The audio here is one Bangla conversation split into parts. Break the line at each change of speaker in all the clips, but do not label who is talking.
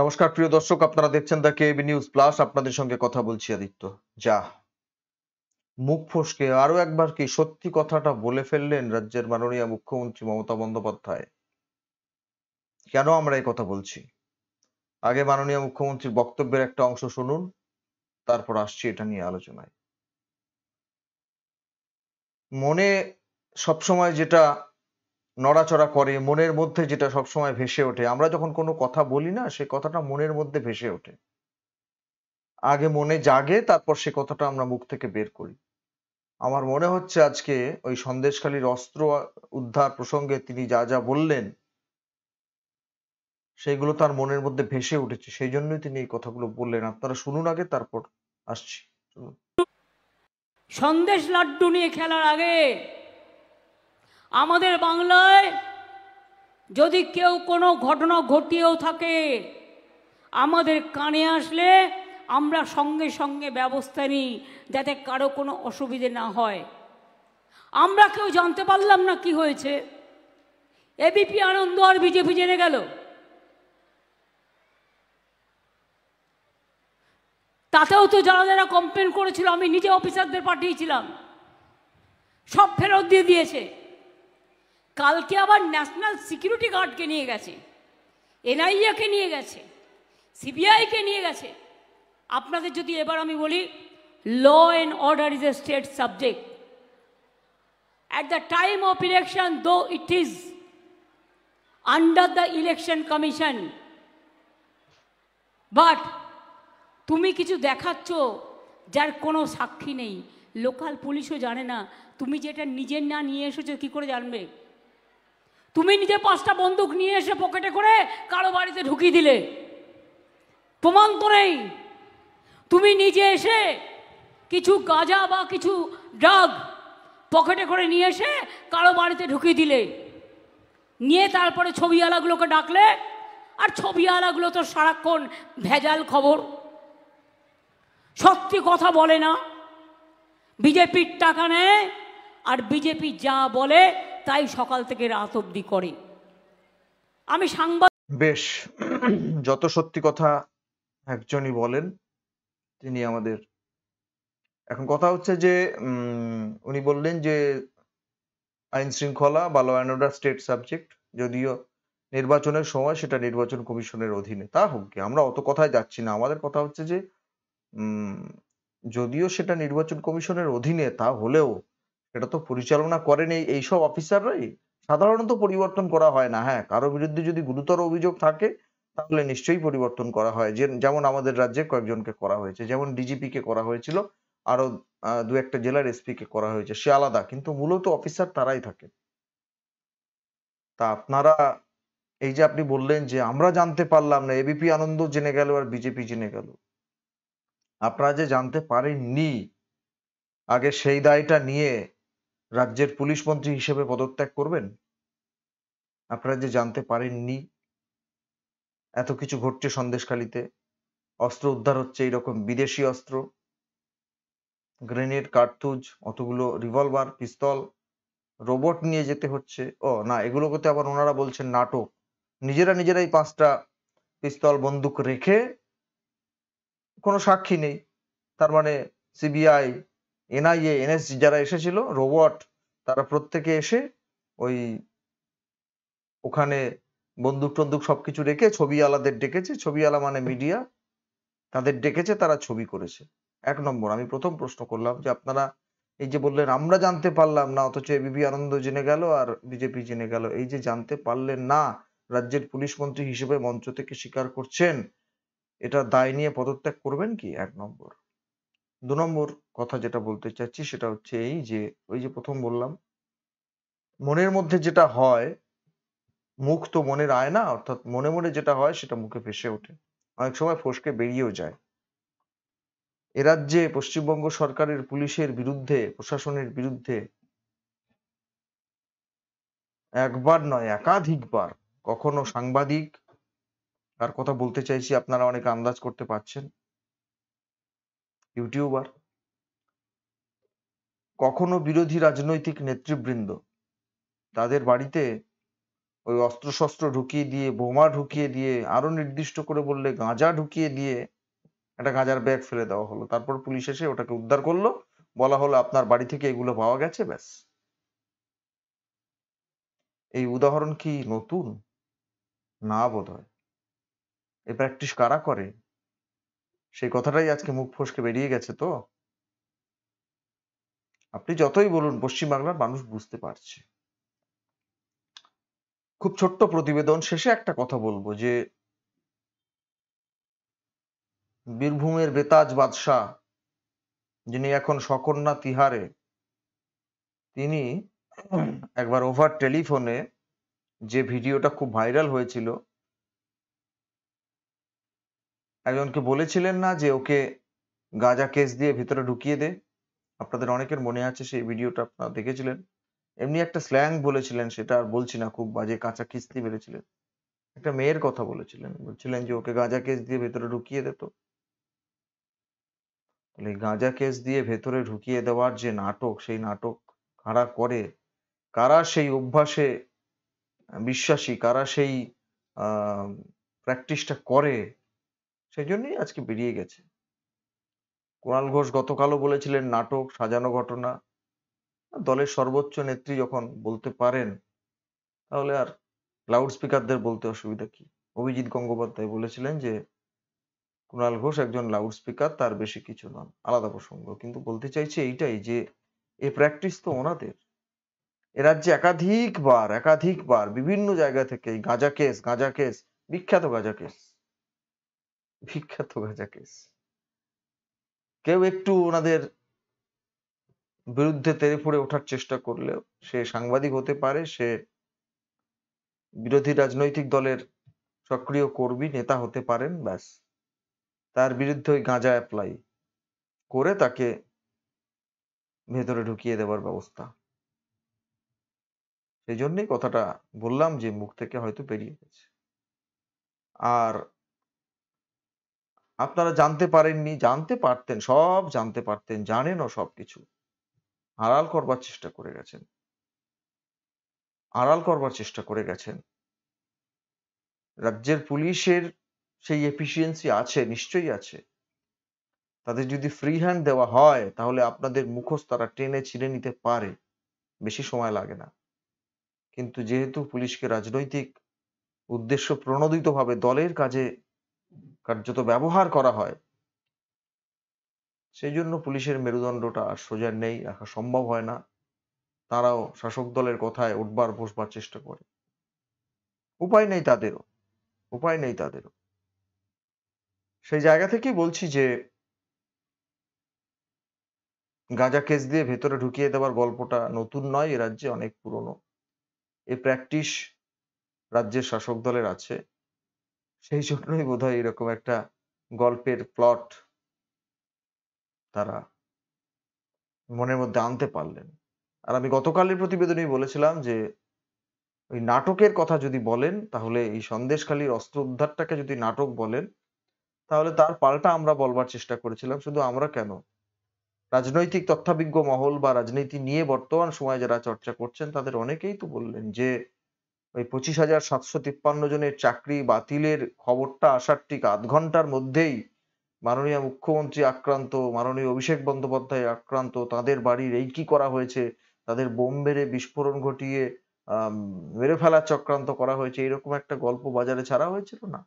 নমস্কার প্রিয় দর্শক, আপনারা দেখছেন দ্য কেবি নিউজ প্লাস। আপনাদের সঙ্গে কথা বলছি আদিত্য। যা মুখ ফসকে আরো একবার কি সত্যি কথাটা বলে ফেললেন রাজ্যের মাননীয় মুখ্যমন্ত্রী মমতা বন্দ্যোপাধ্যায়। কেন আমরা এই কথা বলছি? আগে মাননীয় মুখ্যমন্ত্রীর বক্তব্যের একটা অংশ শুনুন, তারপর আসছি এটা নিয়ে আলোচনায়। মনে সবসময় যেটা নড়াচড়া করে, মনের মধ্যে যেটা সবসময় ভেসে ওঠে, আমরা যখন কোনো কথা বলি না, সে কথাটা মনের মধ্যে ভেসে ওঠে। আগে মনে জাগে, তারপর সে কথাটা আমরা মুখ থেকে বের করি। আমার মনে হচ্ছে আজকে ওই সন্দেশখালির অস্ত্র উদ্ধার প্রসঙ্গে তিনি যা যা বললেন, সেগুলো তার মনের মধ্যে ভেসে উঠেছে, সেই জন্যই তিনি এই কথাগুলো বললেন। আপনারা শুনুন আগে, তারপর আসছি। শুনুন।
সন্দেশ লাড্ডু নিয়ে খেলার আগে আমাদের বাংলায় যদি কেউ কোনো ঘটনা ঘটিয়েও থাকে, আমাদের কানে আসলে আমরা সঙ্গে সঙ্গে ব্যবস্থা নিই যাতে কারো কোনো অসুবিধে না হয়। আমরা কেউ জানতে পারলাম না কি হয়েছে, এবিপি আনন্দ আর বিজেপি জেনে গেল। তাতেও তো যারা যারা কমপ্লেন করেছিল, আমি নিজে অফিসারদের পাঠিয়েছিলাম, সব ফেরত দিয়ে দিয়েছে। কালকে আবার ন্যাশনাল সিকিউরিটি গার্ডকে নিয়ে গেছে, এনআইএকে নিয়ে গেছে, সিবিআইকে নিয়ে গেছে। আপনাদের যদি এবার আমি বলি, law and order is a state subject. At the time of election, though it is under the election commission, but তুমি কিছু দেখাচ্ছ যার কোনো সাক্ষী নেই, লোকাল পুলিশও জানে না। তুমি যেটা নিজের না নিয়ে এসেছো কি করে জানবে? তুমি নিজে 5টা বন্দুক নিয়ে এসে পকেটে করে কারো বাড়িতে ঢুকিয়ে দিলে, প্রমাণ তো নেই। তুমি নিজে এসে কিছু গাঁজা বা কিছু ড্রাগ পকেটে করে নিয়ে এসে কারো বাড়িতে ঢুকিয়ে দিলে, নিয়ে তারপরে ছবিওয়ালাগুলোকে ডাকলে, আর ছবিওয়ালাগুলো তো সারাক্ষণ ভেজাল খবর, সত্যি কথা বলে না, বিজেপির টাকা নেয় আর বিজেপি যা বলে তাই সকাল থেকে রাত অবধি করে। আমি সাংবাদিক।
বেশ, যত সত্যি কথা একজনই বলেন, তিনি আমাদের। এখন কথা হচ্ছে যে উনি বললেন যে আইন শৃঙ্খলা বা law and order state subject, যদিও নির্বাচনের সময় সেটা নির্বাচন কমিশনের অধীনে। তা হোক গে, আমরা অত কথায় যাচ্ছি না। আমাদের কথা হচ্ছে যে যদিও সেটা নির্বাচন কমিশনের অধীনে, তা হলেও সেটা তো পরিচালনা করেন এইসব অফিসাররাই। সাধারণত পরিবর্তন করা হয় না। হ্যাঁ, কারো বিরুদ্ধে যদি গুরুতর অভিযোগ থাকে তাহলে নিশ্চয়ই পরিবর্তন করা হয়, যেমন আমাদের রাজ্যে কয়েকজনকে করা হয়েছে, যেমন ডিজিপি কে করা হয়েছিল, আরো দু একটা জেলার এসপি কে করা হয়েছে, সে আলাদা, কিন্তু মূলত অফিসার তারাই থাকে। তা আপনারা এই যে আপনি বললেন যে আমরা জানতে পারলাম না, এবিপি আনন্দ জেনে গেল আর বিজেপি জেনে গেল, আপনারা যে জানতে পারেননি, আগে সেই দায়টা নিয়ে রাজ্যের পুলিশ মন্ত্রী হিসেবে পদত্যাগ করবেন। আপনারা যে জানতে পারেননি এত কিছু ঘটছে সন্দেশখালিতে, অস্ত্র উদ্ধার হচ্ছে, এইরকম বিদেশি অস্ত্র, গ্রেনেড, কার্তুজ, অতগুলো রিভলভার, পিস্তল, রোবট নিয়ে যেতে হচ্ছে। ও না, এগুলোকে তো আবার ওনারা বলছেন নাটক। নিজেরাই 5টা পিস্তল বন্দুক রেখে, কোনো সাক্ষী নেই, তার মানে সিবিআই, এনআইএ, এনএসজি যারা এসেছিল, রোবট, তারা প্রত্যেকে এসে ওই ওখানে বন্দুক টন্দুক সবকিছু রেখে ছবিওয়ালাদের ডেকেছে, ছবিওয়ালা মানে মিডিয়া, তাদের ডেকেছে, তারা ছবি করেছে। 1 নম্বর, আমি প্রথম প্রশ্ন করলাম যে আপনারা এই যে বললেন আমরা জানতে পারলাম না, অথচ এবিপি আনন্দ জেনে গেল আর বিজেপি জেনে গেল, এই যে জানতে পারলেন না, রাজ্যের পুলিশ মন্ত্রী হিসেবে মঞ্চ থেকে স্বীকার করছেন, এটা দায় নিয়ে পদত্যাগ করবেন কি? 1 নম্বর। 2 নম্বর কথা যেটা বলতে চাচ্ছি সেটা হচ্ছে এই যে, ওই যে প্রথম বললাম, মনের মধ্যে যেটা হয়, মুখ তো মনের আয়না, অর্থাৎ মনে মনে যেটা হয় সেটা মুখে ভেসে ওঠে, অনেক সময় ফসকে বেরিয়েও যায়। এ রাজ্যে পশ্চিমবঙ্গ সরকারের পুলিশের বিরুদ্ধে, প্রশাসনের বিরুদ্ধে একবার নয় একাধিকবার, কখনো সাংবাদিক, তার কথা বলতে চাইছি, আপনারা অনেকে আন্দাজ করতে পারছেন, ইউটিউবার, কখনো বিরোধী রাজনৈতিক নেতৃবৃন্দ, তাদের বাড়িতে ওই অস্ত্রশস্ত্র ঢুকিয়ে দিয়ে, বোমা ঢুকিয়ে দিয়ে, আরো নির্দিষ্ট করে বললে গাঁজা ঢুকিয়ে দিয়ে একটা গাঁজার ব্যাগ ফেলে দেওয়া হলো। তারপর পুলিশ এসে ওটাকে উদ্ধার করলো, বলা হলো আপনার বাড়ি থেকে এগুলো পাওয়া গেছে, ব্যাস। এই উদাহরণ কি নতুন? না বোধহয়। এই প্র্যাকটিস কারা করে? সেই কথাটাই আজকে মুখ ফসকে বেরিয়ে গেছে তো। আপনি যতই বলুন পশ্চিমবাংলার মানুষ বুঝতে পারছে। খুব ছোট্ট প্রতিবেদন শেষে একটা কথা বলবো যে বীরভূমের বেতাজ বাদশাহ, যিনি এখন সকন্যা তিহারে, তিনি একবার ওভার টেলিফোনে যে ভিডিওটা খুব ভাইরাল হয়েছিল, একজনকে বলেছিলেন না যে ওকে গাঁজা কেস দিয়ে ভিতরে ঢুকিয়ে দে। আপনাদের অনেকের মনে আছে সেই ভিডিওটা, আপনারা দেখেছিলেন। এমনি একটা স্ল্যাং বলেছিলেন, সেটা আর বলছি না, খুব বাজে কাঁচা খিস্তি মেরেছিলেন। একটা মেয়ের কথা বলেছিলেন, বলছিলেন যে ওকে গাঁজা কেস দিয়ে ভেতরে ঢুকিয়ে দে। তো তাহলে গাঁজা কেস দিয়ে ভেতরে ঢুকিয়ে দেওয়ার যে নাটক, সেই নাটক কারা করে, কারা সেই অভ্যাসে বিশ্বাসী, কারা সেই প্র্যাকটিসটা করে, সেই জন্যই আজকে বেরিয়ে গেছে। কুণাল ঘোষ গতকালও বলেছিলেন নাটক, সাজানো ঘটনা। দলের সর্বোচ্চ নেত্রী যখন বলতে পারেন, তাহলে আর লাউড স্পিকারদের বলতে অসুবিধা কি? অভিজিৎ গঙ্গোপাধ্যায় বলেছিলেন যে কুণাল ঘোষ একজন লাউড স্পিকার, তার বেশি কিছু নন, আলাদা প্রসঙ্গ। কিন্তু বলতে চাইছি এইটাই যে এই প্র্যাকটিস তো ওনাদের। এ রাজ্যে একাধিকবার বিভিন্ন জায়গা থেকে এই গাঁজা কেস, বিখ্যাত গাঁজা কেস, বিখ্যাত গাঁজা কেস। কেউ একটু ওনাদের বিরুদ্ধে তেড়ে ফুঁড়ে ওঠার চেষ্টা করলেও, সে সাংবাদিক হতে পারে, সে বিরোধী রাজনৈতিক দলের সক্রিয় কর্মী নেতা হতে পারেন, ব্যাস তার বিরুদ্ধে ওই গাঁজা অ্যাপ্লাই করে তাকে ভেতরে ঢুকিয়ে দেওয়ার ব্যবস্থা। সেই জন্যই কথাটা বললাম যে মুখ থেকে হয়তো বেরিয়ে গেছে। আর আপনারা জানতে পারেননি, জানতে পারতেন, সব জানতে পারতেন, জানেনও সবকিছু, আড়াল করবার চেষ্টা করে গেছেন, আড়াল করবার চেষ্টা করে গেছেন। রাজ্যের পুলিশের সেই এফিসিয়েন্সি আছে, নিশ্চয়ই আছে। তাদের যদি ফ্রি হ্যান্ড দেওয়া হয়, তাহলে আপনাদের মুখোশ তারা টেনে ছিঁড়ে নিতে পারে, বেশি সময় লাগে না। কিন্তু যেহেতু পুলিশকে রাজনৈতিক উদ্দেশ্য প্রণোদিতভাবে দলের কাজে কার্যত ব্যবহার করা হয়, সেই জন্য পুলিশের মেরুদণ্ডটা আর সোজা নেই, রাখা সম্ভব হয় না। তারাও শাসক দলের কথায় উঠবার বসবার চেষ্টা করে। উপায় নেই তাদেরও, উপায় নেই তাদেরও। সেই জায়গা থেকেই বলছি যে গাঁজা কেস দিয়ে ভেতরে ঢুকিয়ে দেওয়ার গল্পটা নতুন নয়, এ রাজ্যে অনেক পুরনো। এই প্র্যাকটিস রাজ্যের শাসক দলের আছে। সেই জন্যই বোধহয় এরকম একটা গল্পের প্লট তারা মনের মধ্যে আনতে পারলেন। আর আমি গতকালের প্রতিবেদনেই বলেছিলাম যে ওই নাটকের কথা যদি বলেন, তাহলে এই সন্দেশখালির অস্ত্র উদ্ধারটাকে যদি নাটক বলেন, তাহলে তার পাল্টা আমরা বলবার চেষ্টা করেছিলাম, শুধু আমরা কেন, রাজনৈতিক তথ্যাবিজ্ঞ মহল বা রাজনীতি নিয়ে বর্তমান সময়ে যারা চর্চা করছেন, তাদের অনেকেই তো বললেন যে ওই 25,753 জনের চাকরি বাতিলের খবরটা আসার ঠিক আধ ঘন্টার মধ্যেই মাননীয় মুখ্যমন্ত্রী আক্রান্ত, মাননীয় অভিষেক বন্দ্যোপাধ্যায় আক্রান্ত, তাদের বাড়ির এই কি করা হয়েছে, তাদের বোম মেরে বিস্ফোরণ ঘটিয়ে মেরে ফেলার চক্রান্ত করা হয়েছে, এরকম একটা গল্প বাজারে ছাড়া হয়েছিল না?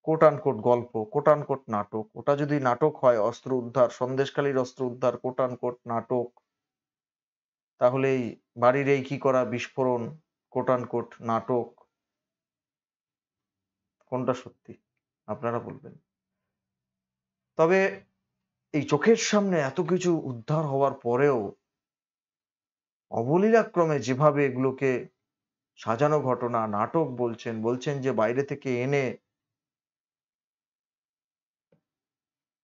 কোট আনকোট গল্প, কোট আনকোট নাটক। ওটা যদি নাটক হয়, অস্ত্র উদ্ধার, সন্দেশখালির অস্ত্র উদ্ধার কোট আনকোট নাটক, তাহলে এই বাড়ির এই কি করা বিস্ফোরণ কোট আনকোট নাটক, কোনটা সত্যি আপনারা বলবেন। তবে এই চোখের সামনে এত কিছু উদ্ধার হওয়ার পরেও অবলীলাক্রমে যেভাবে এগুলোকে সাজানো ঘটনা, নাটক বলছেন, বলছেন যে বাইরে থেকে এনে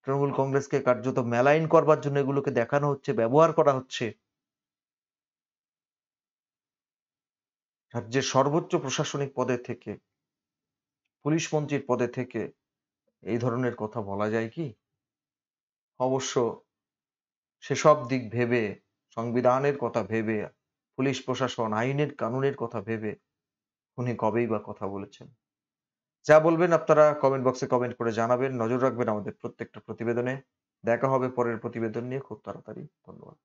তৃণমূল কংগ্রেসকে কার্যত মেলাইন করবার জন্য এগুলোকে দেখানো হচ্ছে, ব্যবহার করা হচ্ছে। রাজ্যের সর্বোচ্চ প্রশাসনিক পদে থেকে, পুলিশ মন্ত্রীর পদে থেকে এই ধরনের কথা বলা যায় কি? অবশ্য সেসব দিক ভেবে, সংবিধানের কথা ভেবে, পুলিশ প্রশাসন, আইনের কানুনের কথা ভেবে উনি কবেই বা কথা বলেছেন? যা বলবেন আপনারা কমেন্ট বক্সে কমেন্ট করে জানাবেন। নজর রাখবেন আমাদের প্রত্যেকটা প্রতিবেদনে। দেখা হবে পরের প্রতিবেদন নিয়ে খুব তাড়াতাড়ি। ধন্যবাদ।